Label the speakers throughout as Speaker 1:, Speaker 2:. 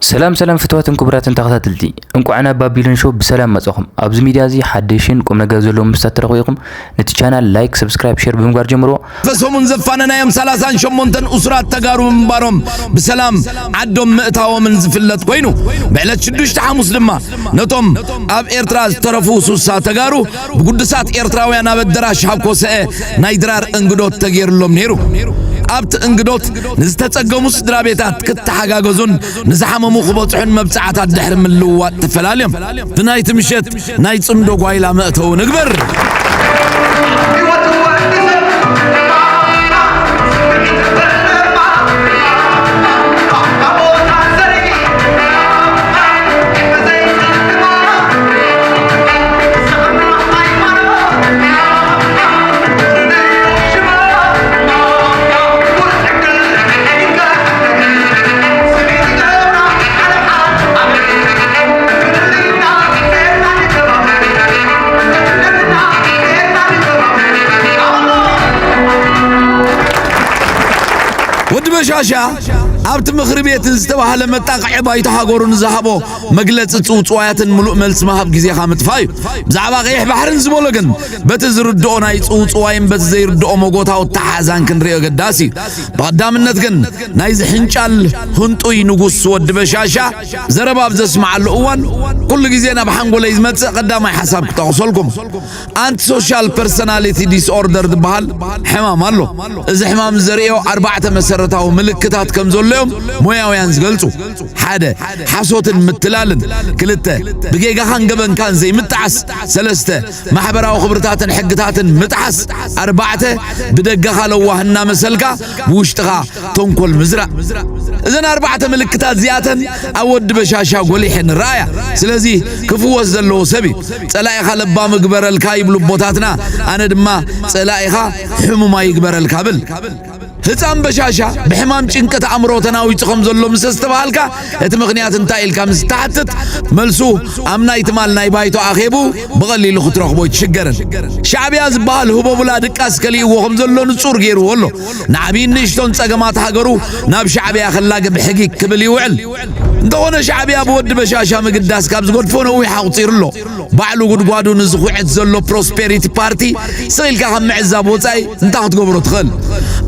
Speaker 1: سلام فتواتن كبراتن تخاتلتي انكو عنا بابيلون شو بسلام مصخم ابز ميديا زي حديشين قم نغا زلو مستترخويكم نتي چانال لايك سبسكرايب شير بمغار جمرو
Speaker 2: فسومن زفاننا يم 38 اسرات تغارو منبارم بسلام عدوم مئتاو من زفلت كوينو بعلت شدوش حمص دما نتوم اب ايرتراز ترفو سوسا تغارو بقدسات ايرتراويان ابدراش حبكوسه نايدرار انغدوت تغيرلوم نيرو ابت انغدوت نزتصقمو سدرابيتات كتحاغاغزون نزحممو خبطحن مبصعات دحر من لوات تفلاليم بنايت مشت ناي صمدو غايلا مأتو نغبر بشاشا ابت مخربيت استوى لما تقع بايتو هاغورن زهبو مغلص صوصواياتن ملؤ ملس مهب غزي خامتفاي بزعبا غيح بحرن زمولغن بتزردو ناي صوصواين بتزيردو مغوتاو تحازان كنريو قداسي بقدامنت كن ناي زحنچال هنطوي نغوس ود بشاشا زرباب زسمع الاوان كل غزينا بحنغول يزمت قدامي حساب تقصلكم انت سوشيال بيرسوناليتي ديس اوردر دبال حمام الله اذا حمام زريو اربعه مسرتاو ملكتات كمزول موياويان زغلصو حدا حسوتن متلالن كلته بغيغا خانغبن كان زي متعس ثلاثه محبراو خبرتاتن حقتاتن متعس اربعه بدغخا لوهنا مسلكا بوشتخا تنكل مزرع اذن اربعه ملكتات زياتن اود بشاشا غوليحن رايا سلازي كفو وزلو سبي صلايخا لبا مغبرل كايبلو بوتاتنا انا دما صلايخا حموما يغبرل كابل هصام بشاشا بحمام ጭንቀት አምሮተናው ይጽም ዘሎ ምስተባልካ እቲ ምክንያት እንታይ ኢልካ ምስተሐተት መልሱ አምና ይትማል ናይ ባይቶ አኼቡ በቀሊሉ ክትረኽቦ ይሽገረን ሻዕቢያ ዝባል ህቦቡላ ድቃስ ከሊዎ ከም ዘሎ ንጹር ገይሩ ወሎ ናቢ ንሽቶን ጸገማት ሃገሩ ናብ ሻዕቢያ خلاገ بحጊ ክብል ይውዕል እንደሆነ ሻዕቢያ በወድ በሻሻ ምግዳስ ካብ ዝጎድፎ ነው ይሓውጽርሎ ባዕሉ ጉድጓዱ ንዝኹዕት ዘሎ ፕሮስፔሪቲ ፓርቲ ሰይልካ ከምዕዛብ ወጻይ እንታይ ክትገብሮ ትኽእል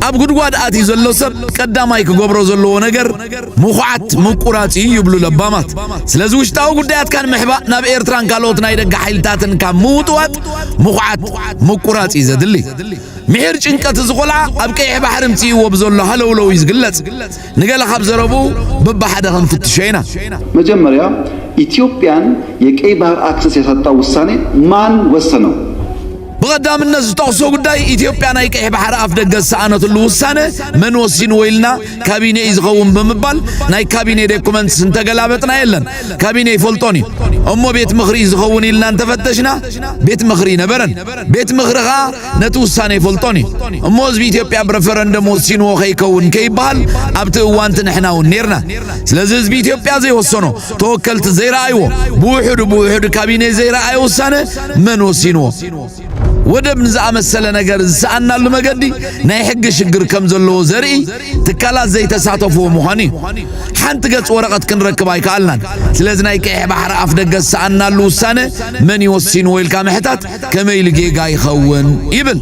Speaker 2: ኣብ ጉድጓድ አቲ ዘሎ ሰብ ቀዳማይ ክገብሮ ዘሎ ነገር ሙኻት ሙቁራጺ ይብሉ ለባማት ስለዚህ ውሽጣው ጉዳያት ካን ምሕባ ናብ ኤርትራን ካሎት ናይ ደጋ ኃይልታትን ካምውጥዋት ሙኻት ሙቁራጺ ዘድሊ ምሕር ጭንቀት ዝቆላ ኣብ ቀይሕ ባሕር ምጽይዎ በዘሎ ሃለውለው ይዝግለጽ ንገለ ካብ ዘረቡ በባሓደ ክንፍትሸይና
Speaker 3: መጀመሪያ ኢትዮጵያን የቀይ ባህር አክሰስ ያሳጣው ውሳኔ ማን ወሰነው
Speaker 2: بقدام الناس تقصو قداي إثيوبيا ناي كيح بحر أفدق السعنة الوسانة من وسين ويلنا كابيني إزغوهم بمبال ناي كابيني ريكومنت سنتقلابتنا إلن كابيني فولتوني أمو بيت مخري إزغوون إلنا انتفتشنا بيت مخري نبرن بيت مخرغا نتوساني فولتوني أمو زبي إثيوبيا برفرندم وسين وخيكون كيبال أبتقوانت نحنا ونيرنا سلازي زبي إثيوبيا زي وصنو توكلت زي رأيو بوحد كابيني زي رأيو السنة من وسينو ودب نزع مسألة نجار زعنا لمجدي نايحق شجر كم زلوا زرعي تكلا زي تساطفوا مهاني حنت جت ورقة كن ركباي كالنا سلزنا يكح بحر أفدق زعنا لوسانة من يوصين ويل كام حتات كم يلقي جاي خون يبل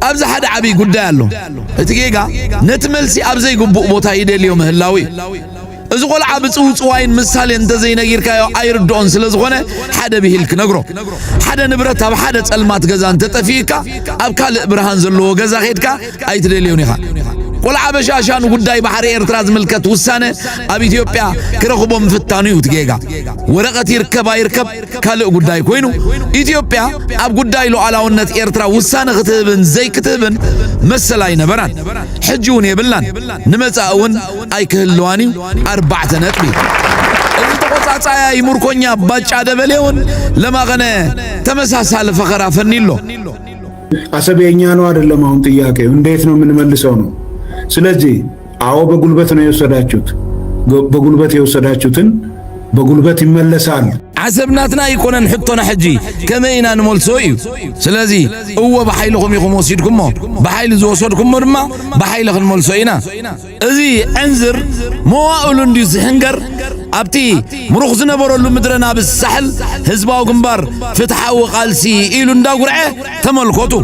Speaker 2: أبز حد عبي قدالو تجيجا نتملسي أبزي جنبو بوتايد اليوم هلاوي ازغول عبص وصواين مثال انت زي نغير كايو ايردون سلازغونه حدا بهلك نغرو حدا نبرت اب حدا صلمات غزان تطفيكا اب كال برهان زلو غزا خيدكا ايتدليونيخا قول عبشاشان غداي بحر ايرتراز ملكت وسانه اب اثيوبيا كرخبوم فتانيو تجيغا ورقت يركب كال غداي كوينو اثيوبيا اب غداي لو علاونت ايرترا وسانه كتبن زي كتبن مسلاي نبران حجون يبلان نمصاون ايكهلواني أربعة نتبي تقطع يمركونيا باچا دبليون لما غنى تمساسال فقرا فنيلو
Speaker 4: አሰበኛ ነው አይደለም አሁን ጥያቄው እንዴት ነው ምን መልሰው ነው ስለዚህ አዎ በጉልበት ነው የወሰዳችሁት በጉልበት የወሰዳችሁትን በጉልበት ይመለሳል
Speaker 2: عسبناتنا يكونن حطنا حجي كما إنا نملسوي سلازي هو بحيلكم يقوم وسيدكم بحيل زوسودكم مرما بحيل خنملسوينا ازي انزر مو اقولون دي سهنجر ابتي مروخ زنبرلو مدرنا بالسحل حزباو جنبار فتحوا قالسي إيلو ندا قرعه تملكوتو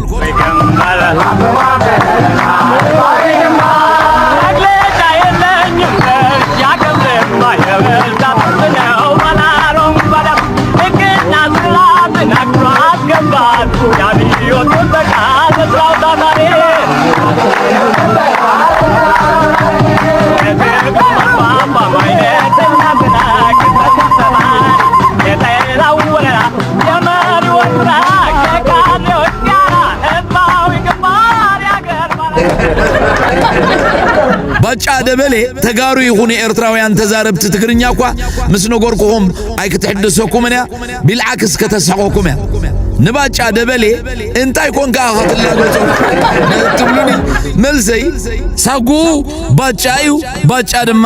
Speaker 2: ባጫ ደበሌ ተጋሩ ይሁን ኤርትራውያን ተዛረብት ትግርኛ ኳ ምስነጎርኩም አይክትሕደሰኩምና ቢልዓክስ ከተሰቆኩም ንባጫ ደበሌ እንታይ ኮንካ አኸትላገጾ ነጥብሉኒ መልሰይ ሳጉ ባጫዩ ባጫ ድማ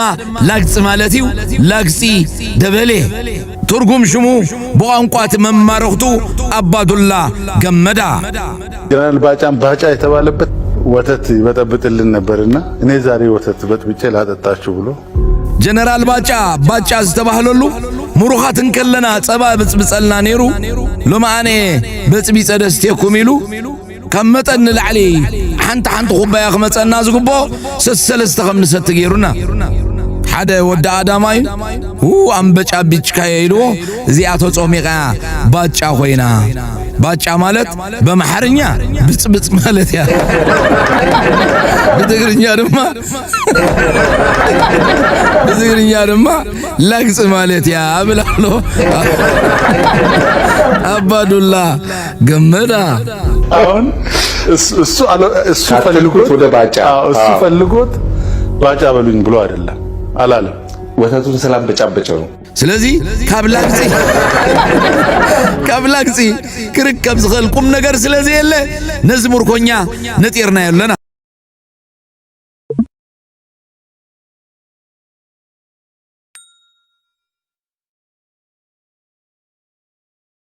Speaker 2: ላግጽ ማለትዩ ላግጺ ደበሌ ትርጉም ሽሙ በቋንቋት መማረክቱ አባዱላ ገመዳ
Speaker 5: ጀነራል ባጫም ባጫ የተባለበት ወተት ይበጠብጥልን ነበርና እኔ ዛሬ ወተት በጥብጬ ላጠጣችሁ ብሎ
Speaker 2: ጀነራል ባጫ ዝተባህለሉ ሙሩኻትን ከለና ጸባ ብጽብጸልና ነይሩ ለማአኔ በጽቢጸ ደስቴኩም ኢሉ ከመጠን ለዓሊ ሓንተ ኩባያ ከመጸና ዝግቦ ሰለስተ ከምንሰት ገይሩና ሓደ ወዳ አዳማይ አንበጫ ቢጭካ ይሉ እዚአቶ ጾሚቃ ባጫ ሆይና ባጫ ማለት በመሐርኛ ብጽብጽ ማለት ያ በትግርኛ ድማ ላግጽ ማለት ያ ብላሎ አባዱላ ገመዳ
Speaker 5: አሁን እሱ ፈልጎት ወደ ባጫ እሱ ፈልጎት ባጫ በሉኝ ብሎ አይደለም አላለም ወተቱን ሰላም በጫበጨው ነው
Speaker 2: ስለዚህ ካብላግጺ ክርከም ዝኸል ቁም ነገር ስለዚህ የለ ነዝሙር ኮኛ ነጤርና ያለና